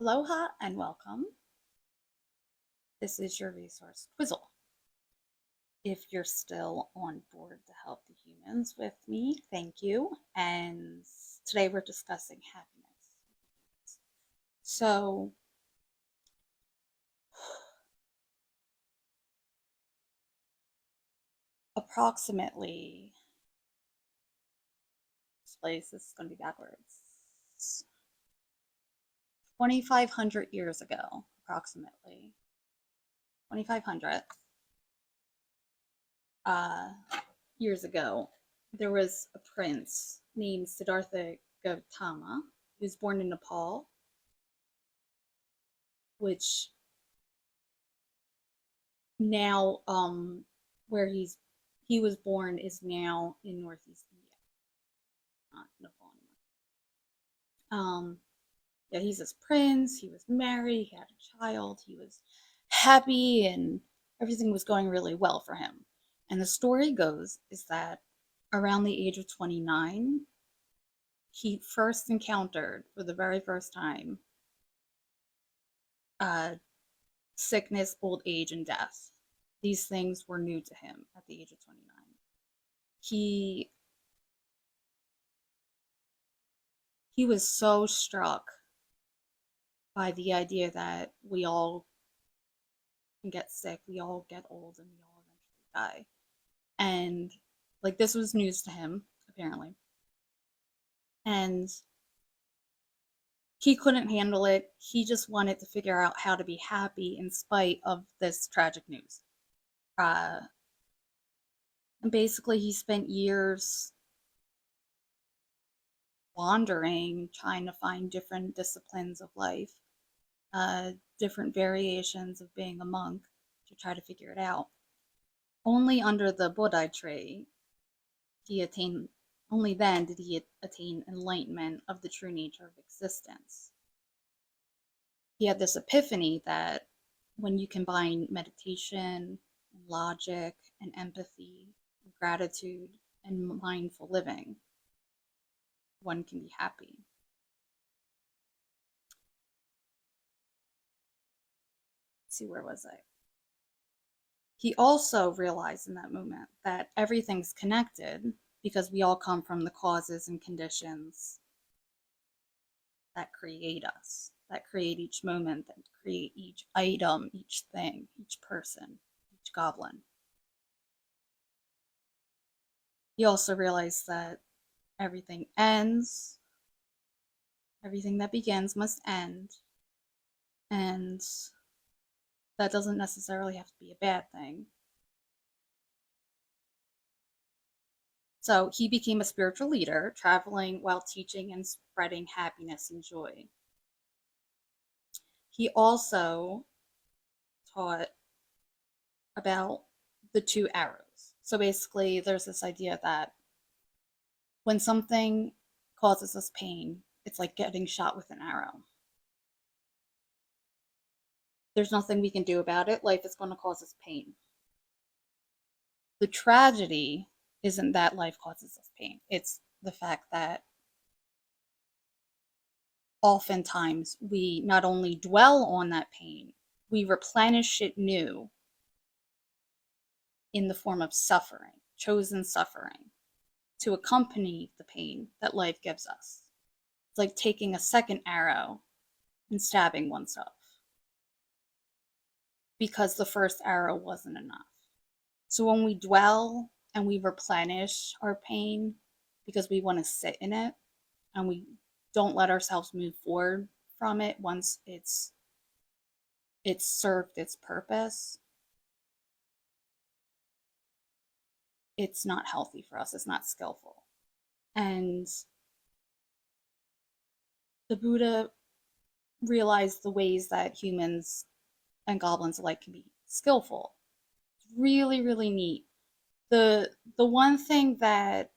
Aloha and welcome. This is your resource, Twizzle. If you're still on board to help the humans with me, thank you. And today we're discussing happiness. So, approximately, this place is going to be backwards, 2,500 years ago, approximately, 2,500 uh, years ago, there was a prince named Siddhartha Gautama. He was born in Nepal, which now where he was born is now in Northeast India, not Nepal anymore. Yeah, he's this prince. He was married. He had a child. He was happy, and everything was going really well for him. And the story goes is that around the age of 29, he first encountered for the very first time uh, sickness, old age, and death. These things were new to him at the age of 29. He he was so struck by the idea that we all can get sick, we all get old, and we all eventually die. And like this was news to him, apparently. And he couldn't handle it. He just wanted to figure out how to be happy in spite of this tragic news. Uh, and basically, he spent years wandering, trying to find different disciplines of life, different variations of being a monk to try to figure it out. Only under the Bodhi tree he attained only then did he attain enlightenment of the true nature of existence. He had this epiphany that when you combine meditation, logic, and empathy, gratitude, and mindful living, one can be happy. Let's see, where was I? He also realized in that moment that everything's connected because we all come from the causes and conditions that create us, that create each moment, that create each item, each thing, each person, each goblin. He also realized that everything ends, everything that begins must end, and that doesn't necessarily have to be a bad thing. So he became a spiritual leader, traveling while teaching and spreading happiness and joy. He also taught about the two arrows. So basically, there's this idea that when something causes us pain, it's like getting shot with an arrow. There's nothing we can do about it. Life is going to cause us pain. The tragedy isn't that life causes us pain, it's the fact that oftentimes we not only dwell on that pain, we replenish it new in the form of suffering, chosen suffering, to accompany the pain that life gives us. It's like taking a second arrow and stabbing oneself because the first arrow wasn't enough. So when we dwell and we replenish our pain because we want to sit in it and we don't let ourselves move forward from it once it's served its purpose, it's not healthy for us, it's not skillful. And the Buddha realized the ways that humans and goblins alike can be skillful. It's really, really neat. The one thing that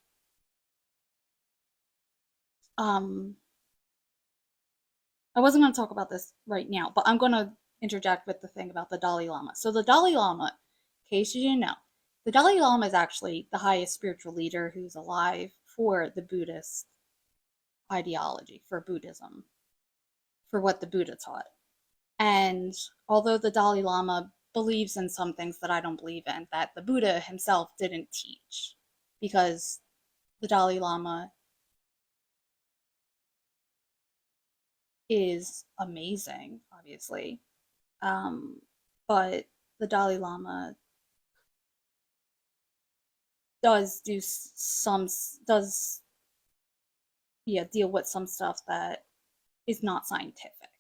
um I wasn't going to talk about this right now, but I'm going to interject with the thing about the Dalai Lama. So the Dalai Lama, in case you didn't know, the Dalai Lama is actually the highest spiritual leader who's alive for the Buddhist ideology, for Buddhism. for what the Buddha taught. And although the Dalai Lama believes in some things that I don't believe in, that the Buddha himself didn't teach, because the Dalai Lama is amazing, obviously. But the Dalai Lama does do some, does, yeah, deal with some stuff that is not scientific.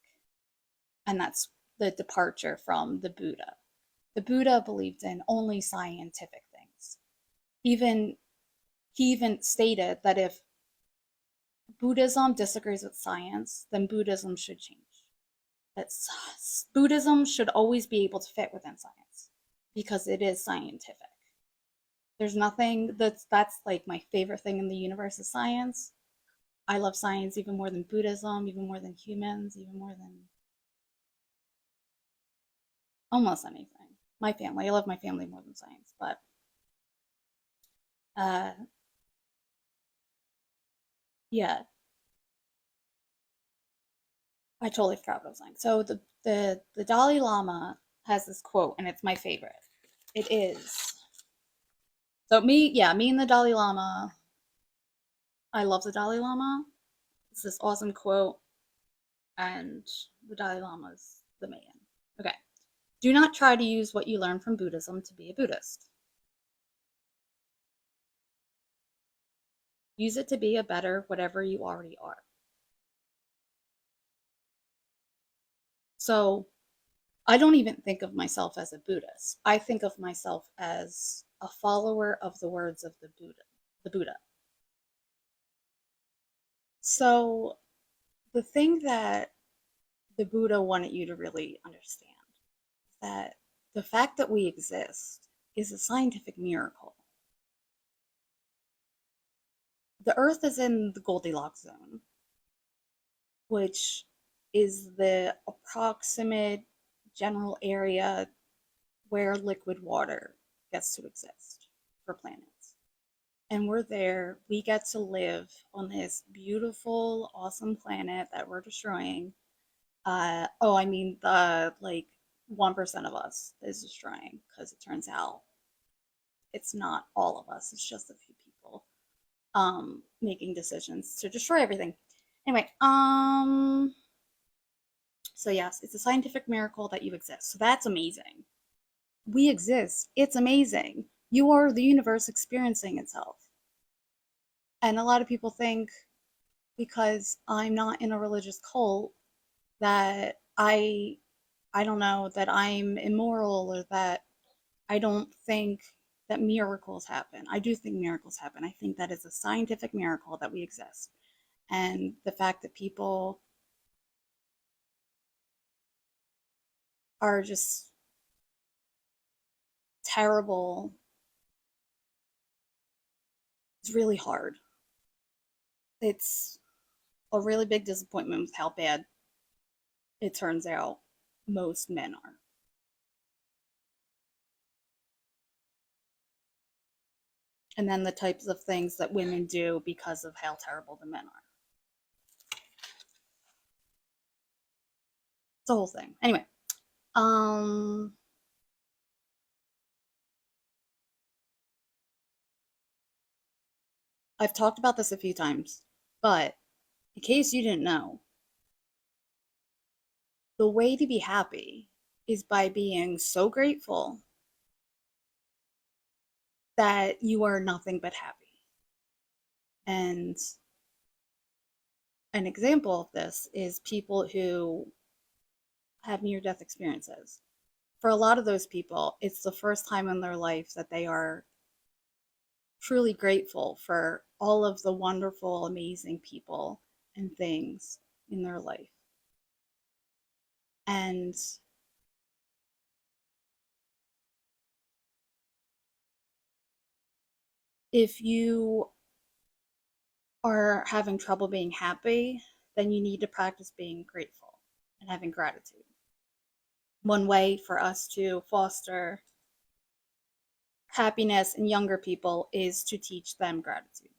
And that's the departure from the Buddha. The Buddha believed in only scientific things. Even he even stated that if Buddhism disagrees with science, then Buddhism should change. That's Buddhism should always be able to fit within science because it is scientific. There's nothing that's like my favorite thing in the universe is science. I love science even more than Buddhism, even more than humans, even more than almost anything. My family, I love my family more than science, but uh, yeah, I totally forgot what I was saying. So the Dalai Lama has this quote, and it's my favorite. It is so me, yeah, me and the Dalai Lama. I love the Dalai Lama. It's this awesome quote, and the Dalai Lama's the man. Okay. Do not try to use what you learn from Buddhism to be a Buddhist. Use it to be a better whatever you already are. So I don't even think of myself as a Buddhist. I think of myself as a follower of the words of the Buddha. The Buddha. So the thing that the Buddha wanted you to really understand is that the fact that we exist is a scientific miracle. The Earth is in the Goldilocks zone, which is the approximate general area where liquid water gets to exist for planets. And we're there. We get to live on this beautiful, awesome planet that we're destroying. Oh, I mean, the like 1% of us is destroying because it turns out it's not all of us, it's just a few people making decisions to destroy everything. Anyway, so yes, it's a scientific miracle that you exist. So that's amazing. We exist. It's amazing. You are the universe experiencing itself. And a lot of people think because I'm not in a religious cult that I don't know, that I'm immoral or that I don't think that miracles happen. I do think miracles happen. I think that it's a scientific miracle that we exist. And the fact that people are just terrible is really hard. It's a really big disappointment with how bad it turns out most men are. And then the types of things that women do because of how terrible the men are. It's a whole thing. Anyway, um, I've talked about this a few times, but in case you didn't know, the way to be happy is by being so grateful that you are nothing but happy. And an example of this is people who have near death experiences. For a lot of those people, it's the first time in their life that they are truly grateful for all of the wonderful, amazing people and things in their life. And if you are having trouble being happy, then you need to practice being grateful and having gratitude. One way for us to foster happiness in younger people is to teach them gratitude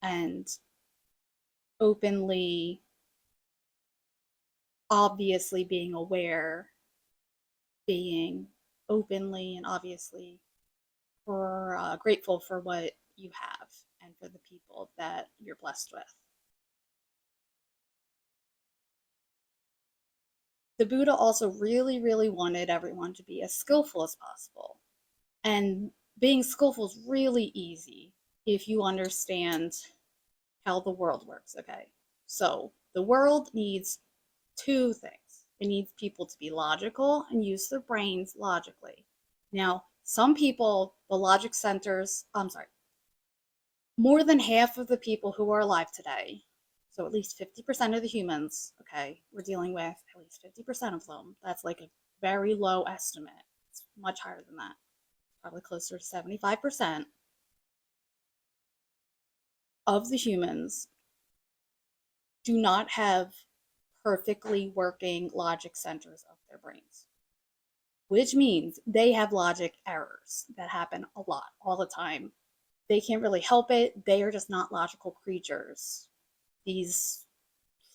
and openly obviously being aware, being openly and obviously for grateful for what you have and for the people that you're blessed with. The Buddha also really, really wanted everyone to be as skillful as possible. And being skillful is really easy if you understand how the world works, okay? So the world needs two things. It needs people to be logical and use their brains logically. Now, some people, the logic centers, I'm sorry, more than half of the people who are alive today, so at least 50% of the humans, okay, we're dealing with at least 50% of them. That's like a very low estimate. It's much higher than that, probably closer to 75% of the humans do not have perfectly working logic centers of their brains, which means they have logic errors that happen a lot, all the time. They can't really help it. They are just not logical creatures. These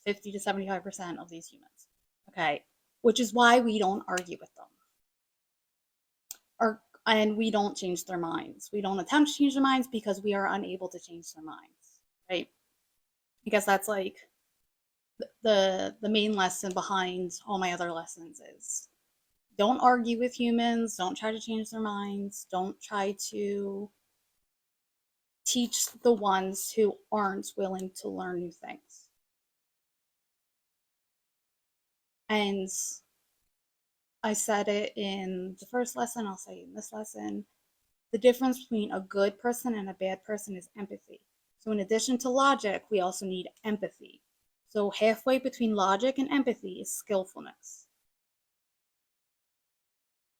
50 to 75% of these humans. Okay. Which is why we don't argue with them. Or, and we don't change their minds. We don't attempt to change their minds because we are unable to change their minds. Right? I guess that's like the main lesson behind all my other lessons is don't argue with humans, don't try to change their minds, don't try to teach the ones who aren't willing to learn new things. And I said it in the first lesson, I'll say it in this lesson. The difference between a good person and a bad person is empathy. So, in addition to logic, we also need empathy. So, halfway between logic and empathy is skillfulness.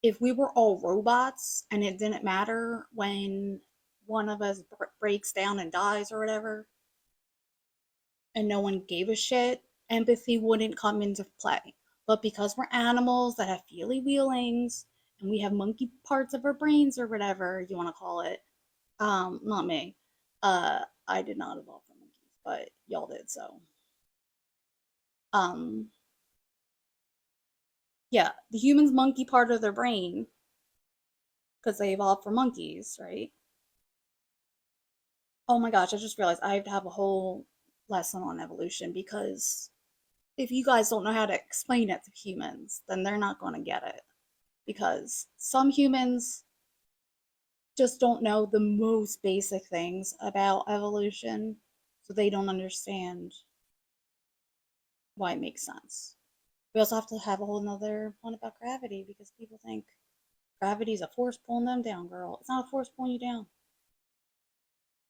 If we were all robots and it didn't matter when one of us breaks down and dies or whatever, and no one gave a shit, empathy wouldn't come into play. But because we're animals that have feely feelings and we have monkey parts of our brains or whatever you want to call it, not me. I did not evolve from monkeys, but y'all did, so. Um, yeah, the humans monkey part of their brain, because they evolved from monkeys, right? Oh my gosh, I just realized I have to have a whole lesson on evolution because if you guys don't know how to explain it to humans, then they're not going to get it. Because some humans just don't know the most basic things about evolution, so they don't understand why it makes sense. We also have to have a whole nother one about gravity because people think gravity is a force pulling them down, girl. It's not a force pulling you down.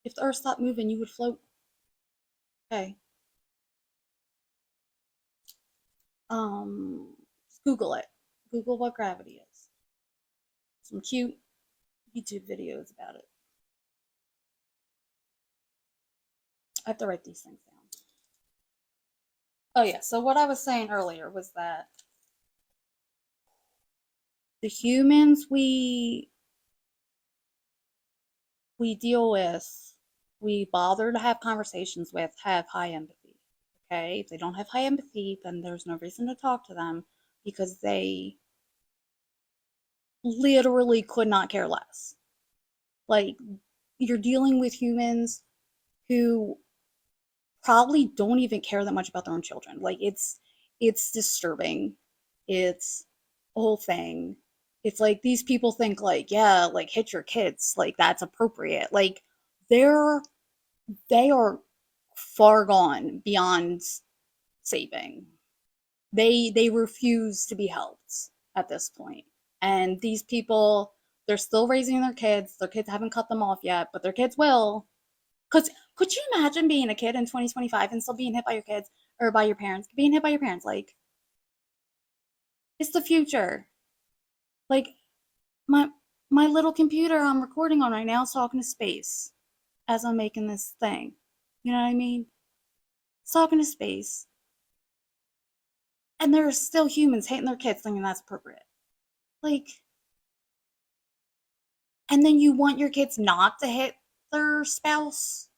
If the earth stopped moving, you would float. Okay. Just Google it. Google what gravity is. Some cute YouTube videos about it. I have to write these things down. Oh yeah, so what I was saying earlier was that the humans we deal with, we bother to have conversations with, have high empathy. Okay? If they don't have high empathy, then there's no reason to talk to them because they literally could not care less. Like, you're dealing with humans who probably don't even care that much about their own children. Like, it's disturbing. It's a whole thing. It's like these people think like, yeah, like hit your kids, like that's appropriate. Like they're they are far gone beyond saving. They refuse to be helped at this point. And these people, they're still raising their kids. Their kids haven't cut them off yet, but their kids will. Cause could you imagine being a kid in 2025 and still being hit by your kids or by your parents? Being hit by your parents, like it's the future. Like my my little computer I'm recording on right now is talking to space as I'm making this thing. You know what I mean? It's talking to space. And there are still humans hating their kids thinking that's appropriate. Like, and then you want your kids not to hit their spouse?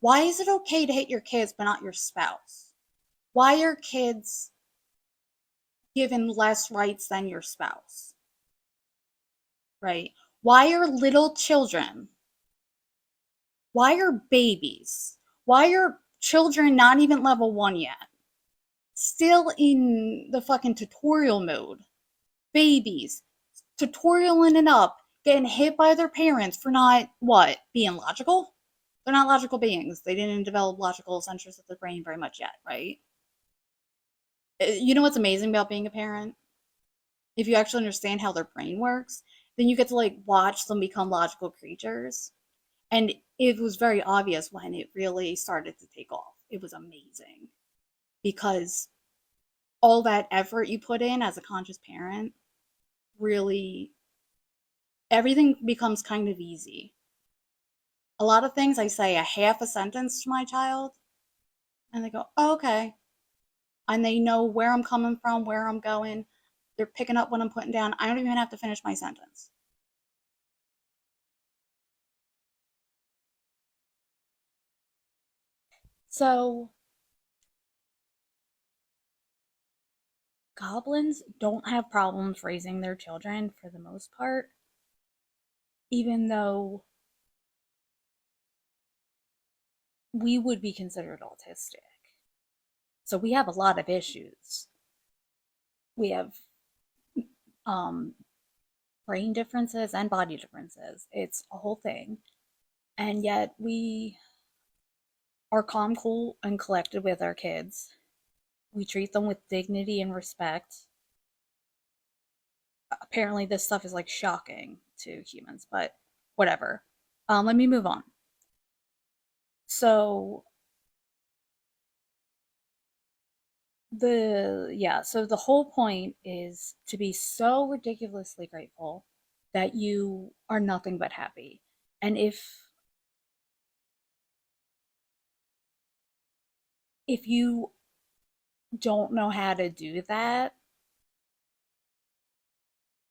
Why is it okay to hit your kids but not your spouse? Why are kids given less rights than your spouse, right? Why are little children, why are babies, why are children not even level 1 yet, still in the fucking tutorial mode? Babies, tutorialing it up, getting hit by their parents for not, what, being logical? They're not logical beings. They didn't develop logical centers of their brain very much yet, right? You know what's amazing about being a parent? If you actually understand how their brain works, then you get to like watch them become logical creatures. And it was very obvious when it really started to take off. It was amazing because all that effort you put in as a conscious parent really, everything becomes kind of easy. A lot of things I say a half a sentence to my child and they go, oh, okay. And they know where I'm coming from, where I'm going. They're picking up what I'm putting down. I don't even have to finish my sentence. So, goblins don't have problems raising their children for the most part, even though we would be considered autistic. So, we have a lot of issues. We have um, brain differences and body differences. It's a whole thing. And yet, we are calm, cool, and collected with our kids. We treat them with dignity and respect. Apparently, this stuff is like shocking to humans, but whatever. Let me move on. So the whole point is to be so ridiculously grateful that you are nothing but happy. And if you don't know how to do that,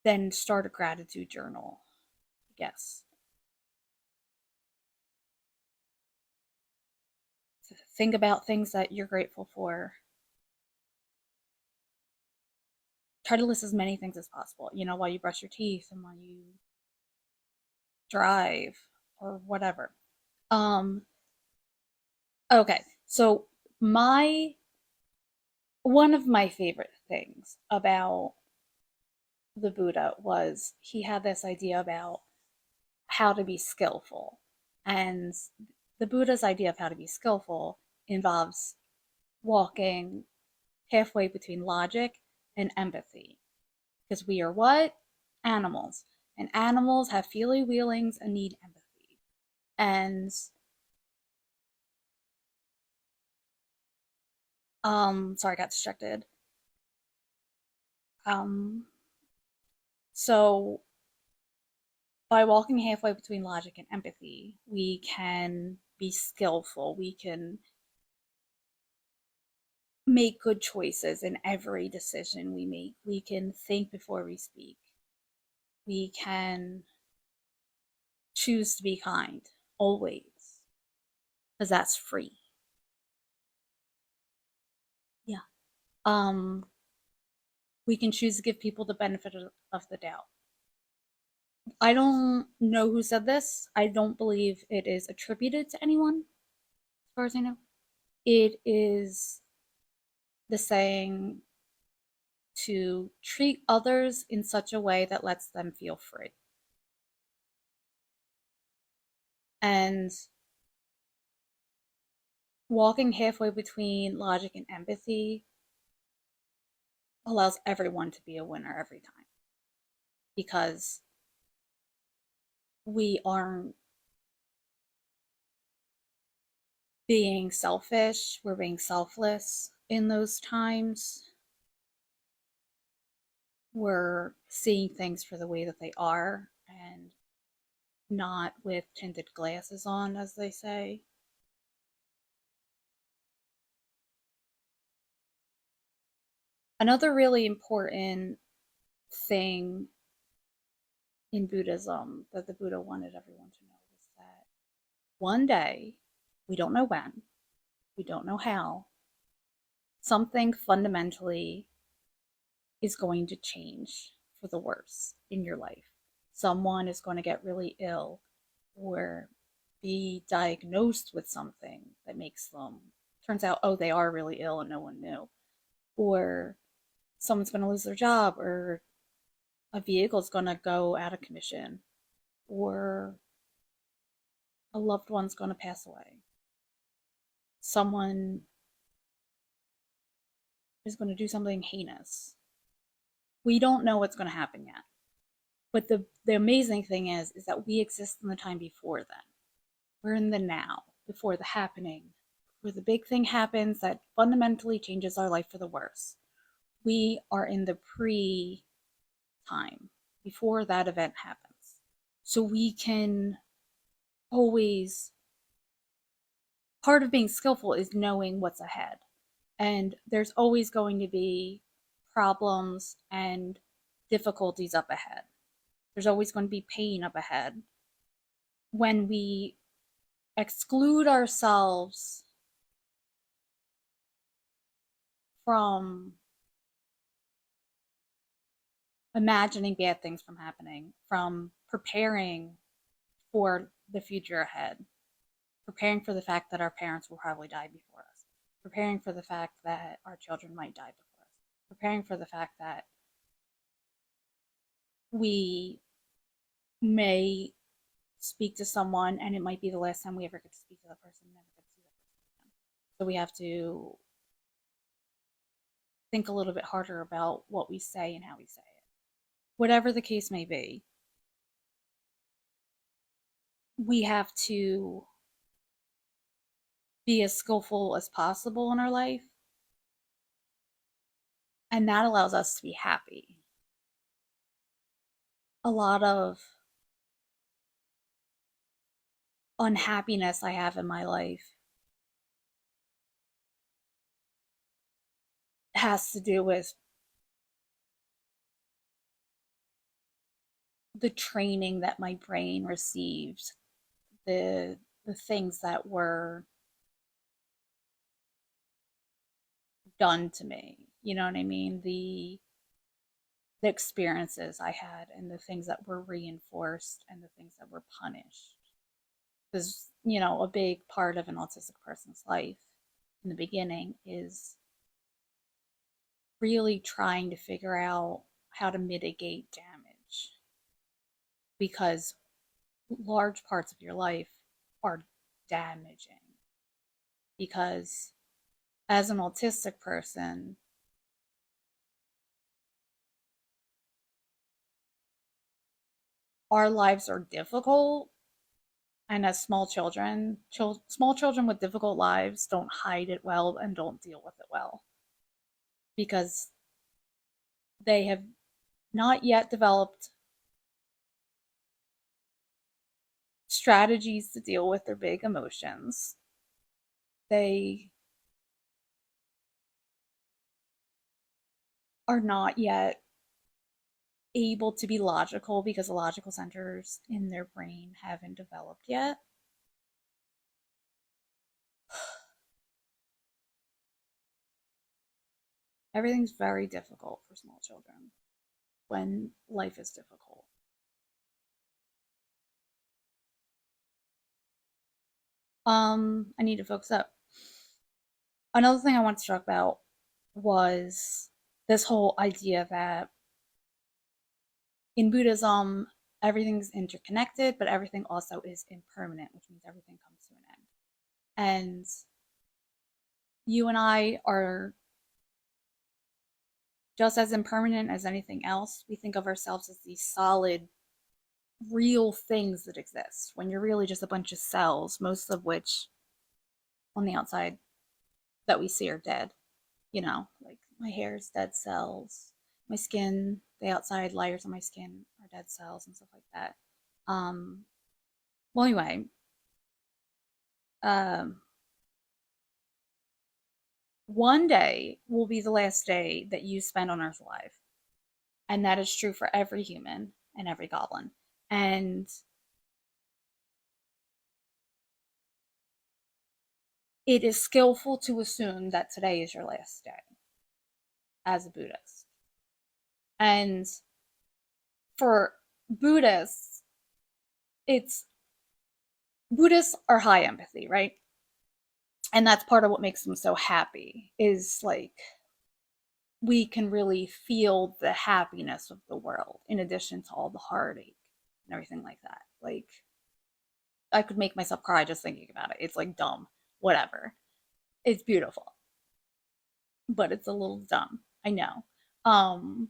then start a gratitude journal. Yes. Think about things that you're grateful for. Try to list as many things as possible, while you brush your teeth and while you drive or whatever. Um, okay. So my one of my favorite things about the Buddha was he had this idea about how to be skillful. And the Buddha's idea of how to be skillful involves walking halfway between logic and empathy. Because we are what? Animals. And animals have feely feelings and need empathy. And sorry, I got distracted. Um so by walking halfway between logic and empathy, we can be skillful. We can make good choices in every decision we make. We can think before we speak. We can choose to be kind, always, because that's free. Yeah. Um, we can choose to give people the benefit of the doubt. I don't know who said this. I don't believe it is attributed to anyone, as far as I know. It is the saying to treat others in such a way that lets them feel free. And walking halfway between logic and empathy allows everyone to be a winner every time because we aren't being selfish, we're being selfless in those times. We're seeing things for the way that they are and not with tinted glasses on, as they say. Another really important thing in Buddhism that the Buddha wanted everyone to know was that one day, we don't know when, we don't know how, something fundamentally is going to change for the worse in your life. Someone is going to get really ill or be diagnosed with something that makes them, turns out, oh, they are really ill and no one knew. Or someone's going to lose their job, or a vehicle's going to go out of commission, or a loved one's going to pass away. Someone is going to do something heinous. We don't know what's going to happen yet. But the amazing thing is that we exist in the time before then. We're in the now, before the happening, where the big thing happens that fundamentally changes our life for the worse. We are in the pre time, before that event happens. So we can always, part of being skillful is knowing what's ahead. And there's always going to be problems and difficulties up ahead. There's always going to be pain up ahead. When we exclude ourselves from imagining bad things from happening, from preparing for the future ahead, preparing for the fact that our parents will probably die before us, preparing for the fact that our children might die before us, preparing for the fact that we may speak to someone and it might be the last time we ever get to speak to that person, never get to see that person again. So we have to think a little bit harder about what we say and how we say it. Whatever the case may be, we have to be as skillful as possible in our life. And that allows us to be happy. A lot of unhappiness I have in my life has to do with the training that my brain received, the things that were done to me. You know what I mean? The experiences I had and the things that were reinforced and the things that were punished. Because, a big part of an autistic person's life in the beginning is really trying to figure out how to mitigate damage, because large parts of your life are damaging. Because as an autistic person, our lives are difficult, and as small children with difficult lives don't hide it well and don't deal with it well, because they have not yet developed strategies to deal with their big emotions. They are not yet able to be logical because the logical centers in their brain haven't developed yet. Everything's very difficult for small children when life is difficult. I need to focus up. Another thing I want to talk about was this whole idea that in Buddhism, everything's interconnected, but everything also is impermanent, which means everything comes to an end. And you and I are just as impermanent as anything else. We think of ourselves as these solid, real things that exist, when you're really just a bunch of cells, most of which on the outside that we see are dead. Like my hair is dead cells, my skin, the outside layers of my skin are dead cells and stuff like that. Well, anyway, um, one day will be the last day that you spend on Earth alive. And that is true for every human and every goblin. And it is skillful to assume that today is your last day as a Buddhist. And for Buddhists, it's Buddhists are high empathy, right? And that's part of what makes them so happy is like we can really feel the happiness of the world in addition to all the heartache and everything like that. Like I could make myself cry just thinking about it. It's like dumb, whatever. It's beautiful, but it's a little dumb. I know. Um,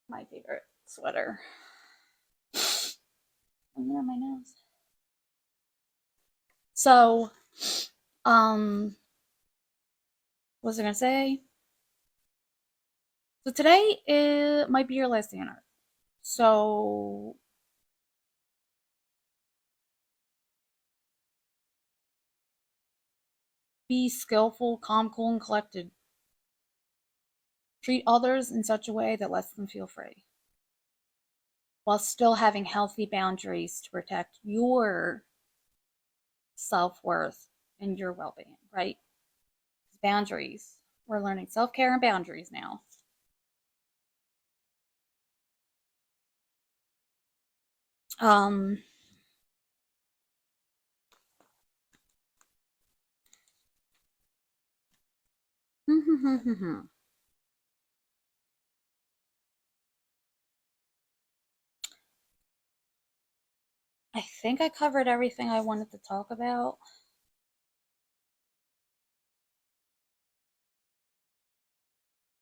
my favorite sweater. Oh, my nose. So, what was I gonna say? So today it might be your last day on Earth. So be skillful, calm, cool, and collected. Treat others in such a way that lets them feel free, while still having healthy boundaries to protect your self worth and your well being, right? Boundaries. We're learning self care and boundaries now. Um, I think I covered everything I wanted to talk about.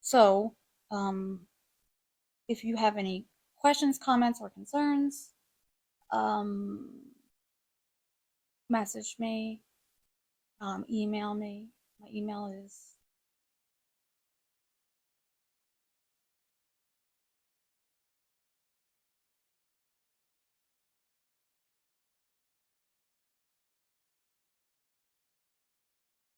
So, um, if you have any questions, comments, or concerns, um, message me, email me. My email is